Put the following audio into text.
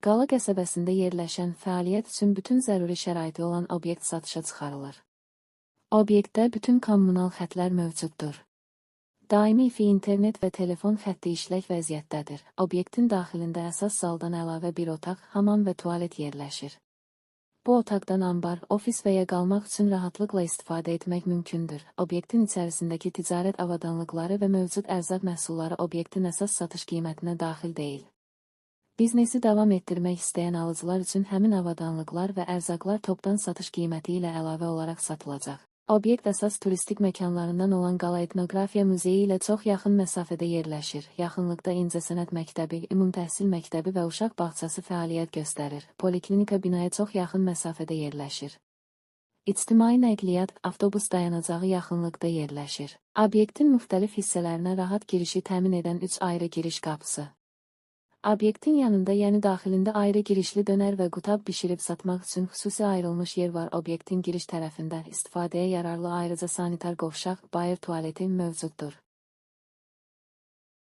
Qala qəsəbəsində yerləşən fəaliyyət üçün bütün zəruri şəraiti olan obyekt satışa çıxarılır. Obyektdə bütün kommunal xətlər mövcuddur. Daimi fi internet və telefon xətti işlək vəziyyətdədir. Obyektin daxilində əsas zaldan əlavə bir otaq, hamam və tualet yerləşir. Bu otaqdan ambar, ofis və ya qalmaq üçün rahatlıqla istifadə etmək mümkündür. Obyektin içərisindəki ticarət avadanlıqları və mövcud ərzaq məhsulları obyektin əsas satış qiymətinə daxil deyil. Biznesi davam etdirmək istəyən alıcılar üçün həmin avadanlıqlar və ərzaqlar topdan satış qiyməti ilə əlavə olaraq satılacaq. Obyekt əsas turistik məkanlarından olan Qala Etnografiya Muzeyi ilə çox yaxın məsafədə yerləşir. Yaxınlıqda İncəsənət Məktəbi, Ümumtəhsil Məktəbi və Uşaq bağçası fəaliyyət göstərir. Poliklinika binaya çox yaxın məsafədə yerləşir. İctimai nəqliyyat, avtobus dayanacağı yaxınlıqda yerləşir. Obyektin müxtəlif hissələrinə rahat girişi təmin edən 3 ayrı giriş qapısı. Obyektin yanında, yəni daxilində ayrı girişli dönər və qutab bişirib satmaq üçün xüsusi ayrılmış yer var. Obyektin giriş tərəfində istifadəyə yararlı ayrıca sanitar qovşaq, bayır tualeti mövcuddur.